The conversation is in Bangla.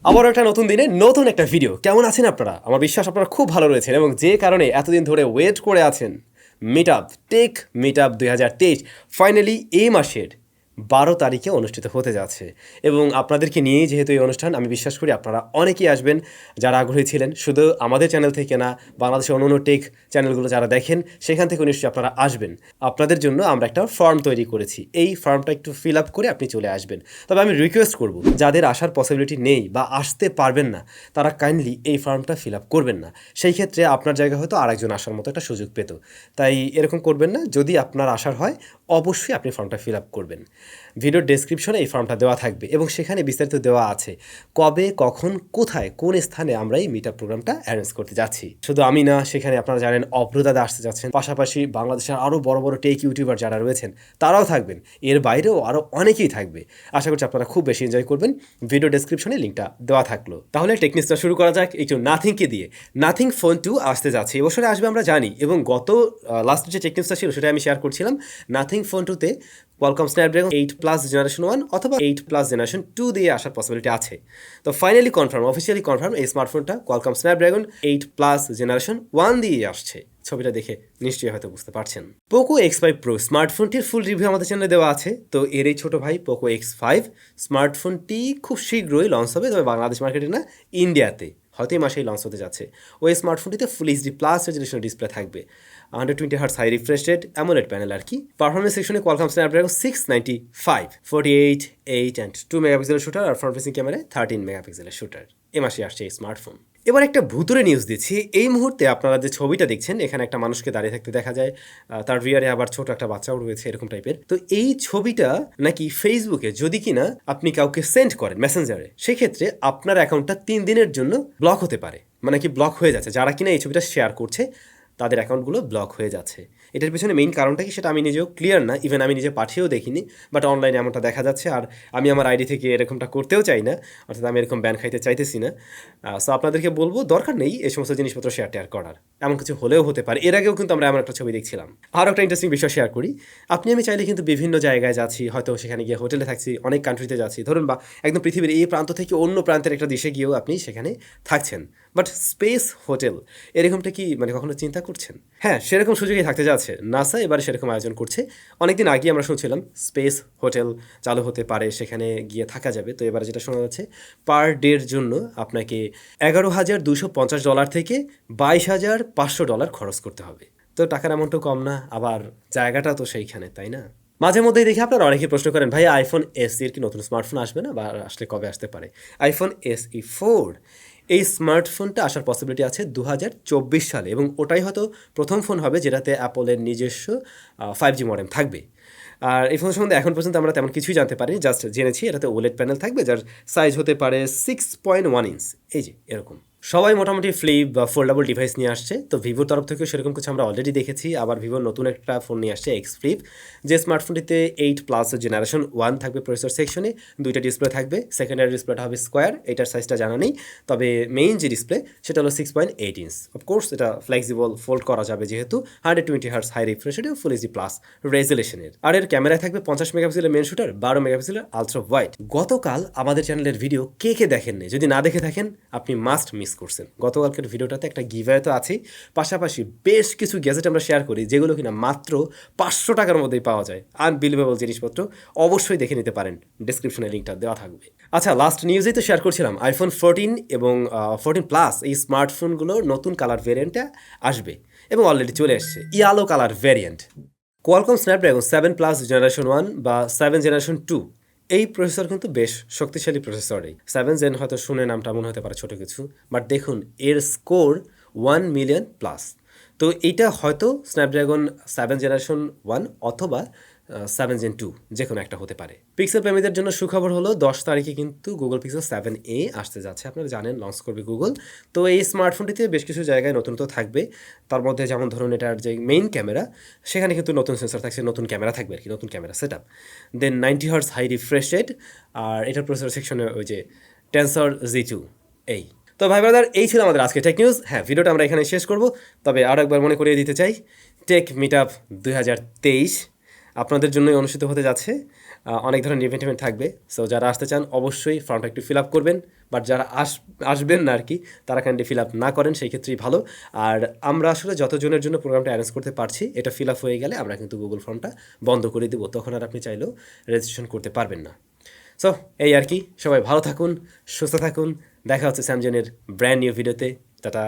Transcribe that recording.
আবারও একটা নতুন দিনে নতুন একটা ভিডিও। কেমন আছেন আপনারা? আমার বিশ্বাস আপনারা খুব ভালো রয়েছেন এবং যে কারণে এতদিন ধরে ওয়েট করে আছেন মিটআপ টেক মিটআপ 2023 ফাইনালি এই মাসের 12 তারিখে অনুষ্ঠিত হতে যাচ্ছে এবং আপনাদেরকে নিয়েই যেহেতু এই অনুষ্ঠান, আমি বিশ্বাস করি আপনারা অনেকেই আসবেন যারা আগ্রহী ছিলেন। শুধু আমাদের চ্যানেল থেকে না, বাংলাদেশের অন্য টেক চ্যানেলগুলো যারা দেখেন সেখান থেকে নিশ্চয়ই আপনারা আসবেন। আপনাদের জন্য আমরা একটা ফর্ম তৈরি করেছি, এই ফর্মটা একটু ফিল আপ করে আপনি চলে আসবেন। তবে আমি রিকোয়েস্ট করব, যাদের আসার পসিবিলিটি নেই বা আসতে পারবেন না তারা কাইন্ডলি এই ফর্মটা ফিল আপ করবেন না। সেই ক্ষেত্রে আপনার জায়গায় হয়তো আরেকজন আসার মতো একটা সুযোগ পেত। তাই এরকম করবেন না। যদি আপনার আসার হয় অবশ্যই আপনি ফর্মটা ফিল আপ করবেন। ভিডিওর ডেসক্রিপশনে এই ফর্মটা দেওয়া থাকবে এবং সেখানে বিস্তারিত দেওয়া আছে কবে, কখন, কোথায়, কোন স্থানে আমরা এই মিটআপ প্রোগ্রামটা অ্যারেঞ্জ করতে যাচ্ছি। শুধু আমি না, সেখানে আপনারা জানেন অভ্রদাদা আসতে যাচ্ছেন, পাশাপাশি বাংলাদেশের আরও বড় বড় টেক ইউটিউবার যারা রয়েছেন তারাও থাকবেন, এর বাইরেও আরও অনেকেই থাকবে। আশা করছি আপনারা খুব বেশি এনজয় করবেন। ভিডিও ডেসক্রিপশনে লিঙ্কটা দেওয়া থাকলো। তাহলে টেকনিক্সটা শুরু করা যাক একটু নাথিংকে দিয়ে। নাথিং ফোন 2 আসতে যাচ্ছে, এবছরে আসবে আমরা জানি, এবং গত লাস্ট যে টেকনিক্সটা ছিল সেটা আমি শেয়ার করছিলাম। নাথিং ফোন 2তে কোয়ালকম স্ন্যাপড্রাগন 8+ জেনারেশন 1 অথবা 8+ জেনারেশন 2 দিয়ে আসার পসিবিলিটি আছে। তো ফাইনালি কনফার্ম, অফিসিয়ালি কনফার্ম, এই স্মার্টফোনটা কোয়ালকম স্ন্যাপড্রাগন 8+ জেনারেশন 1 দিয়ে আসছে। ছবিটা দেখে নিশ্চয়ই হয়তো বুঝতে পারছেন। পোকো X5 Pro স্মার্টফোনটির ফুল রিভিউ আমাদের চ্যানেলে দেওয়া আছে। তো এর এই ছোটো ভাই পোকো X5 স্মার্টফোনটি খুব শীঘ্রই লঞ্চ হবে, তবে বাংলাদেশ মার্কেটে না, ইন্ডিয়াতে হয়তো এই মাসেই লঞ্চ হতে যাচ্ছে। ওই স্মার্টফোনটিতে ফুল HD+ রেজলিউশন ডিসপ্লে থাকবে, 120 Hz high refresh rate, AMOLED panel আর কি। পারফরমেন্স সেকশনে কোয়ালকম স্ন্যাপড্রাগন 695, 48, 8 অ্যান্ড 2 মেগাপিক্সেলের শুটার আর ফ্রন্ট ফেসিং ক্যামেরায় 13 মেগাপিক্সেলের শুটার। এ মাসে আসছে এই স্মার্টফোন। এবার একটা ভুতুরে নিউজ দিচ্ছি। এই মুহূর্তে আপনারা যে ছবিটা দেখছেন, এখানে একটা মানুষকে দাঁড়িয়ে থাকতে দেখা যায়, তার রিয়ারে আবার ছোট একটা বাচ্চাও রয়েছে, এরকম টাইপের। তো এই ছবিটা নাকি ফেসবুকে যদি কিনা আপনি কাউকে সেন্ড করেন মেসেঞ্জারে, সেক্ষেত্রে আপনার অ্যাকাউন্টটা 3 দিনের জন্য ব্লক হতে পারে, মানে কি ব্লক হয়ে যাচ্ছে। যারা কিনা এই ছবিটা শেয়ার করছে তাদের অ্যাকাউন্টগুলো ব্লক হয়ে যাচ্ছে। এটার পেছনে মেইন কারণটা কি সেটা আমি নিজেও ক্লিয়ার না, ইভেন আমি নিজে পাঠিয়েও দেখিনি, বাট অনলাইনে এমনটা দেখা যাচ্ছে। আর আমি আমার আইডি থেকে এরকমটা করতেও চাই না, অর্থাৎ আমি এরকম ব্যান খাইতে চাইতেছি না। সো আপনাদেরকে বলবো, দরকার নেই এই সমস্ত জিনিসপত্র শেয়ার টেয়ার করার। এমন কিছু হলেও হতে পারে। এর আগেও কিন্তু আমরা এমন একটা ছবি দেখছিলাম। আরও একটা ইন্টারেস্টিং বিষয় শেয়ার করি। আপনি আমি চাইলে কিন্তু বিভিন্ন জায়গায় যাচ্ছি, হয়তো সেখানে গিয়ে হোটেলে থাকছি, অনেক কান্ট্রিতে যাচ্ছি, ধরুন বা একদম পৃথিবীর এই প্রান্ত থেকে অন্য প্রান্তের একটা দেশে গিয়েও আপনি সেখানে থাকছেন, বাট স্পেস হোটেল এরকমটা কি মানে কখনো চিন্তা করছেন? হ্যাঁ, সেরকম সুযোগই থাকতে যাচ্ছে। নাসা এবারে সেরকম আয়োজন করছে। অনেকদিন আগে আমরা শুনছিলাম স্পেস হোটেল চালু হতে পারে, সেখানে গিয়ে থাকা যাবে। তো এবারে যেটা শোনা যাচ্ছে, পার ডের জন্য আপনাকে $11,250 থেকে $22,500 খরচ করতে হবে। তো টাকার অ্যামাউন্টও কম না, আবার জায়গাটা তো সেইখানে, তাই না? মাঝে মধ্যেই দেখি আপনারা অনেকেই প্রশ্ন করেন, ভাই আইফোন SE এর কি নতুন স্মার্টফোন আসবে না, বা আসলে কবে আসতে পারে? আইফোন SE 4 এই স্মার্টফোনটা আসার পসিবিলিটি আছে 2024 সালে, এবং ওটাই হয়তো প্রথম ফোন হবে যেটাতে অ্যাপলের নিজস্ব 5G মডেম থাকবে। আর এই ফোন সম্বন্ধে এখন পর্যন্ত আমরা তেমন কিছুই জানতে পারিনি, জাস্ট জেনেছি এটাতে ওলেড প্যানেল থাকবে, যার সাইজ হতে পারে 6.1 ইঞ্চ। এই যে এরকম সবাই মোটামুটি ফ্লিপ বা ফোল্ডেবল ডিভাইস নিয়ে আসছে। তো ভিভোর তরফ থেকেও সেরকম কিছু আমরা অলরেডি দেখেছি। আবার ভিভোর নতুন একটা ফোন নিয়ে আসছে X Flip, যে স্মার্টফোনটিতে 8+ জেনারেশন 1 থাকবে প্রসেসর সেকশনে, 2টা ডিসপ্লে থাকবে। সেকেন্ডারি ডিসপ্লেটা হবে স্কোয়ার, এটার সাইজটা জানা নেই, তবে মেইন যে ডিসপ্লে সেটা হলো 6.8 ইঞ্চ। অফকোর্স এটা ফ্লেক্সিবল, ফোল্ড করা যাবে যেহেতু, 120 Hz হাই রিফ্রেশ রেট, ফুল HD+ রেজুলেশনের। আর এর ক্যামেরায় থাকবে 50 মেগাপিক্সেলের মেন শুটার, 12 মেগাপিক্সেলের আলট্রা ওয়াইড। গতকাল আমাদের চ্যানেলের ভিডিও কে কে দেখেননি, যদি না দেখে থাকেন আপনি মাস্ট মিস করছেন। গতকালকের ভিডিওটাতে একটা গিভঅ্যাওয়ে তো আছেই, পাশাপাশি বেশ কিছু গ্যাজেট আমরা শেয়ার করি যেগুলো কিনা মাত্র 500 টাকার মধ্যেই পাওয়া যায়। আনবিলিভেবল জিনিসপত্র, অবশ্যই দেখে নিতে পারেন, ডিসক্রিপশনে লিঙ্কটা দেওয়া থাকবে। আচ্ছা, লাস্ট নিউজেই তো শেয়ার করছিলাম আইফোন 14 এবং 14+ এই স্মার্টফোনগুলোর নতুন কালার ভেরিয়েন্টটা আসবে এবং অলরেডি চলে এসছে, yellow colour variant. Qualcomm Snapdragon 7+ generation 1 বা 7 জেনারেশন 2 এই প্রসেসর কিন্তু বেশ শক্তিশালী প্রসেসর। এই 7 জেন হয়তো শুনে নামটা মনে হতে পারে ছোটো কিছু, বাট দেখুন এর স্কোর 1 মিলিয়ন+। তো এইটা হয়তো স্ন্যাপড্রাগন 7 জেনারেশন 1 অথবা 7 জেন 2 যে কোনো একটা হতে পারে। পিক্সেল প্রেমীদের জন্য সুখবর হলো 10 তারিখে কিন্তু গুগল পিক্সেল 7a আসতে যাচ্ছে। আপনারা জানেন লঞ্চ করবে গুগল। তো এই স্মার্টফোনটিতে বেশ কিছু জায়গায় নতুনত্ব থাকবে, তার মধ্যে যেমন ধরুন এটার যে মেইন ক্যামেরা, সেখানে কিন্তু নতুন সেন্সর থাকছে, নতুন ক্যামেরা থাকবে আর কি, নতুন ক্যামেরা সেট আপ। দেন 90 Hz হাই রিফ্রেশ রেট, আর এটার প্রসেসর সেকশনে ওই যে টেনসর Z2 এই। তো ভাই ব্রাদার, এই ছিল আমাদের আজকে টেক নিউজ। হ্যাঁ, ভিডিওটা আমরা এখানে শেষ করব, তবে আরও একবার মনে করিয়ে দিতে চাই, টেক মিটআপ 2023 আপনাদের জন্যই অনুষ্ঠিত হতে যাচ্ছে। অনেক ধরনের ইভেন্ট থাকবে। সো যারা আসতে চান অবশ্যই ফর্মটা একটু ফিল আপ করবেন, বাট যারা আসবেন না আর কি, তারা কাইন্ডলি ফিল আপ না করেন, সেই ক্ষেত্রেই ভালো। আর আমরা আসলে যতজনের জন্য প্রোগ্রামটা অ্যারেঞ্জ করতে পারছি, এটা ফিল আপ হয়ে গেলে আমরা কিন্তু গুগল ফর্মটা বন্ধ করে দেবো, তখন আর আপনি চাইলেও রেজিস্ট্রেশন করতে পারবেন না। সো এই আর কি, সবাই ভালো থাকুন, সুস্থ থাকুন, দেখা হচ্ছে স্যামজনের ব্র্যান্ড নিউ ভিডিওতে। টাটা।